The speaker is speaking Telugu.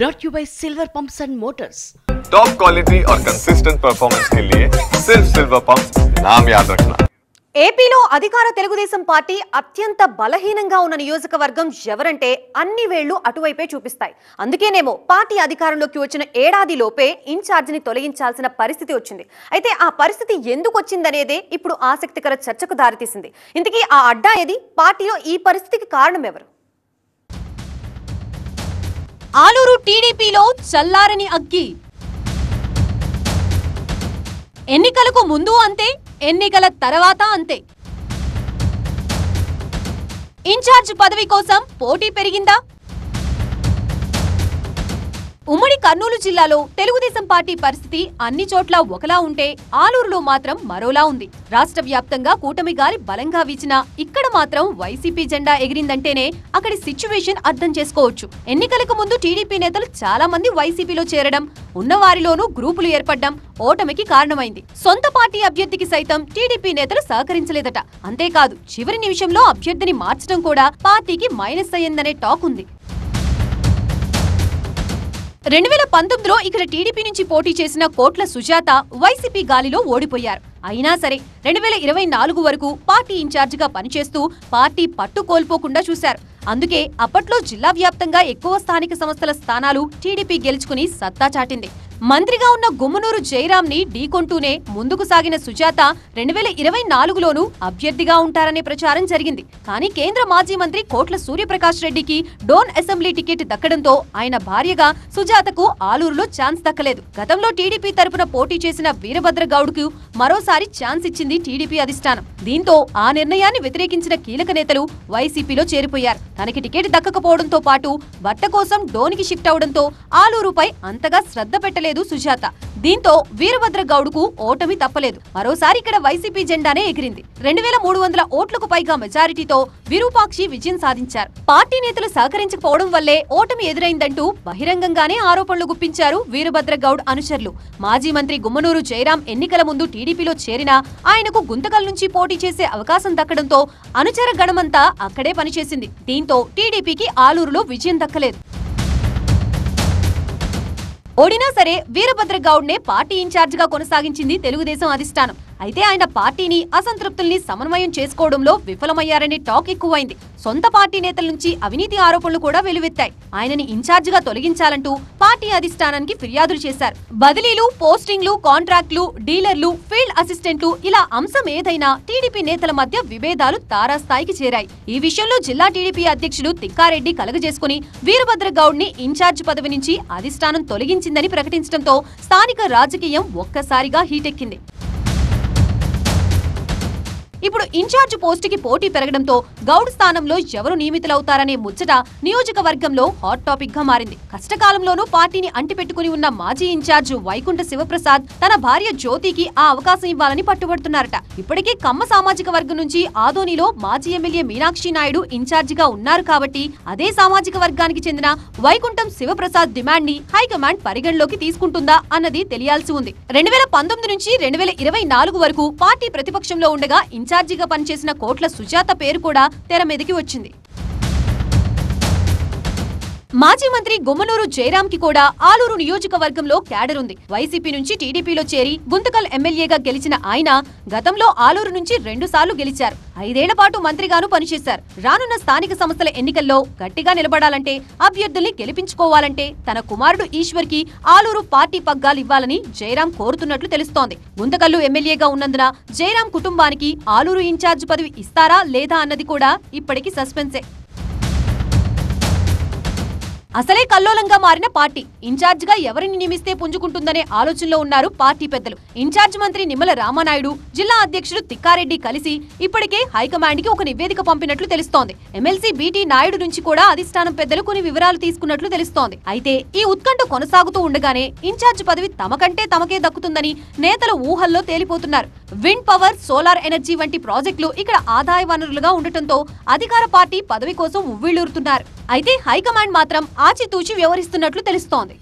brought to you by Silver Pumps and Motors. Top quality और कंसिस्टेंट परफॉर्मेंस के लिए सिर्फ सिल्वर पंप्स नाम याद रखना. ఏపీలో అధికార తెలుగుదేశం పార్టీ అత్యంత బలహీనంగా ఉన్న నియోజకవర్గం ఎవరంటే అన్ని వేళ్లు అటువైపే చూపిస్తాయి. అందుకేనేమో పార్టీ అధికారంలోకి వచ్చిన ఏడాది లోపే ఇన్ఛార్జిని తొలగించాల్సిన పరిస్థితి వచ్చింది. అయితే ఆ పరిస్థితి ఎందుకు వచ్చిందనేదే ఇప్పుడు ఆసక్తికర చర్చకు దారితీసింది. ఇంతకీ ఆ అడ్డా ఏది? పార్టీలో ఈ పరిస్థితికి కారణం ఎవరు? ఆలూరు టీడీపీలో చల్లారని అగ్గి. ఎన్నికలకు ముందు అంతే, ఎన్నికల తర్వాత అంతే. ఇన్ఛార్జ్ పదవి కోసం పోటీ పెరిగిందా? ఉమ్మడి కర్నూలు జిల్లాలో తెలుగుదేశం పార్టీ పరిస్థితి అన్ని చోట్ల ఒకలా ఉంటే ఆలూరులో మాత్రం మరోలా ఉంది. రాష్ట్ర వ్యాప్తంగా కూటమి గాలి బలంగా వీచినా ఇక్కడ మాత్రం వైసీపీ జెండా ఎగిరిందంటేనే అక్కడి సిచ్యువేషన్ అర్థం చేసుకోవచ్చు. ఎన్నికలకు ముందు టీడీపీ నేతలు చాలా మంది వైసీపీలో చేరడం, ఉన్నవారిలోనూ గ్రూపులు ఏర్పడడం ఓటమికి కారణమైంది. సొంత పార్టీ అభ్యర్థికి సైతం టీడీపీ నేతలు సహకరించలేదట. అంతేకాదు చివరి నిమిషంలో అభ్యర్థిని మార్చడం కూడా పార్టీకి మైనస్ అయ్యిందనే టాక్ ఉంది. 2019లో ఇక్కడ టీడీపీ నుంచి పోటీ చేసిన కోట్ల సుజాత వైసీపీ గాలిలో ఓడిపోయారు. అయినా సరే 2024 వరకు పార్టీ ఇన్ఛార్జిగా పనిచేస్తూ పార్టీ పట్టు కోల్పోకుండా చూశారు. అందుకే అప్పట్లో జిల్లా వ్యాప్తంగా ఎక్కువ స్థానిక సంస్థల స్థానాలు టీడీపీ గెలుచుకుని సత్తా చాటింది. మంత్రిగా ఉన్న గుమ్మనూరు జయరాం ని ఢీకొంటూనే ముందుకు సాగిన సుజాత 2024లోనూ అభ్యర్థిగా ఉంటారనే ప్రచారం జరిగింది. కానీ కేంద్ర మాజీ మంత్రి కోట్ల సూర్యప్రకాష్ రెడ్డికి డోన్ అసెంబ్లీ టికెట్ దక్కడంతో ఆయన భార్యగా సుజాతకు ఆలూరులో ఛాన్స్ దక్కలేదు. గతంలో టీడీపీ తరపున పోటీ చేసిన వీరభద్ర గౌడ్కు మరోసారి ఛాన్స్ ఇచ్చింది టీడీపీ అధిష్టానం. దీంతో ఆ నిర్ణయాన్ని వ్యతిరేకించిన కీలక నేతలు వైసీపీలో చేరిపోయారు. తనకి టికెట్ దక్కకపోవడంతో పాటు భర్త కోసం డోనికి షిఫ్ట్ అవడంతో ఆలూరుపై అంతగా శ్రద్ధ పెట్టలేదు సుజాత. దీంతో వీరభద్ర గౌడ్కు ఓటమి తప్పలేదు. మరోసారి ఇక్కడ వైసీపీ జెండానే ఎగిరింది. 2300 ఓట్లకు పైగా మెజారిటీతో విరూపాక్షి విజయం సాధించారు. పార్టీ నేతలు సహకరించకపోవడం వల్లే ఓటమి ఎదురైందంటూ బహిరంగంగానే ఆరోపణలు గుప్పించారు వీరభద్ర గౌడ్ అనుచరులు. మాజీ మంత్రి గుమ్మనూరు జయరాం ఎన్నికల ముందు టీడీపీలో చేరినా ఆయనకు గుంతకల్ నుంచి పోటీ చేసే అవకాశం దక్కడంతో అనుచర గణమంతా అక్కడే పనిచేసింది. దీంతో టీడీపీకి ఆలూరులో విజయం దక్కలేదు. ఓడినా సరే వీరభద్ర గౌడ్ నే పార్టీ ఇన్ఛార్జ్ గా కొనసాగించింది తెలుగుదేశం అధిష్టానం. అయితే ఆయన పార్టీని అసంతృప్తుల్ని సమన్వయం చేసుకోవడంలో విఫలమయ్యారనే టాక్ ఎక్కువైంది. సొంత పార్టీ నేతల నుంచి అవినీతి ఆరోపణలు కూడా వెలువెత్తాయి. ఆయనని ఇన్ఛార్జ్ గా తొలగించాలంటూ పార్టీ అధిష్టానానికి ఫిర్యాదులు చేశారు. బదిలీలు, పోస్టింగ్లు, కాంట్రాక్టులు, డీలర్లు, ఫీల్డ్ అసిస్టెంట్లు ఇలా అంశం ఏదైనా టీడీపీ నేతల మధ్య విభేదాలు తారాస్థాయికి చేరాయి. ఈ విషయంలో జిల్లా టీడీపీ అధ్యక్షుడు తిక్కారెడ్డి కలగజేసుకుని వీరభద్ర గౌడ్ ని ఇన్ఛార్జ్ పదవి నుంచి అధిష్టానం తొలగించిందని ప్రకటించడంతో స్థానిక రాజకీయం ఒక్కసారిగా హీటెక్కింది. ఇప్పుడు ఇన్ఛార్జ్ పోస్టుకి పోటీ పెరగడంతో గౌడ్ స్థానంలో ఎవరు నియమితులవుతారనే ముచ్చట నియోజకవర్గంలో హాట్ టాపిక్ గా మారింది. కష్టకాలంలోనూ పార్టీని అంటిపెట్టుకుని ఉన్న మాజీ ఇన్ఛార్జ్ వైకుంఠ శివప్రసాద్ తన భార్య జ్యోతికి ఆ అవకాశం ఇవ్వాలని పట్టుబడుతున్నారట. ఇప్పటికే కమ్మ సామాజిక వర్గం నుంచి ఆదోనిలో మాజీ ఎమ్మెల్యే మీనాక్షి నాయుడు ఇన్ఛార్జిగా ఉన్నారు కాబట్టి అదే సామాజిక వర్గానికి చెందిన వైకుంఠం శివప్రసాద్ డిమాండ్ ని హైకమాండ్ పరిగణలోకి తీసుకుంటుందా అన్నది తెలియాల్సి ఉంది. 2019 నుంచి 2024 వరకు పార్టీ ప్రతిపక్షంలో ఉండగా ఇన్ఛార్జిగా పనిచేసిన కోట్ల సుజాత పేరు కూడా తెర మీదకి వచ్చింది. మాజీ మంత్రి గుమ్మనూరు జయరాం కి కూడా ఆలూరు నియోజకవర్గంలో క్యాడర్ ఉంది. వైసీపీ నుంచి టీడీపీలో చేరి గుంతకల్ ఎమ్మెల్యేగా గెలిచిన ఆయన గతంలో ఆలూరు నుంచి 2 సార్లు గెలిచారు. 5 ఏళ్ల పాటు మంత్రిగాను పనిచేశారు. రానున్న స్థానిక సంస్థల ఎన్నికల్లో గట్టిగా నిలబడాలంటే, అభ్యర్థుల్ని గెలిపించుకోవాలంటే తన కుమారుడు ఈశ్వర్ కి ఆలూరు పార్టీ పగ్గాలు ఇవ్వాలని జయరాం కోరుతున్నట్లు తెలుస్తోంది. గుంతకల్లు ఎమ్మెల్యేగా ఉన్నందున జయరాం కుటుంబానికి ఆలూరు ఇన్ఛార్జ్ పదవి ఇస్తారా లేదా అన్నది కూడా ఇప్పటికీ సస్పెన్సే. అసలే కల్లోలంగా మారిన పార్టీ ఇన్ఛార్జ్ గా ఎవరిని నియమిస్తే పుంజుకుంటుందనే ఆలోచనలో ఉన్నారు పార్టీ పెద్దలు. ఇన్ఛార్జ్ మంత్రి నిమ్మల రామానాయుడు, జిల్లా అధ్యక్షుడు తిక్కారెడ్డి కలిసి ఇప్పటికే హైకమాండ్ కి ఒక నివేదిక పంపినట్లు తెలుస్తోంది. ఎమ్మెల్సీ బీటీ నాయుడు నుంచి కూడా అధిష్టానం పెద్దలు కొన్ని వివరాలు తీసుకున్నట్లు తెలుస్తోంది. అయితే ఈ ఉత్కంఠ కొనసాగుతూ ఉండగానే ఇన్ఛార్జ్ పదవి తమకంటే తమకే దక్కుతుందని నేతలు ఊహల్లో తేలిపోతున్నారు. విండ్ పవర్, సోలార్ ఎనర్జీ వంటి ప్రాజెక్టులు ఇక్కడ ఆదాయ వనరులుగా ఉండటంతో అధికార పార్టీ పదవి కోసం ఉవ్విళ్లూరుతున్నారు. అయితే హైకమాండ్ మాత్రం ఆచితూచి వ్యవహరిస్తున్నట్లు తెలుస్తోంది.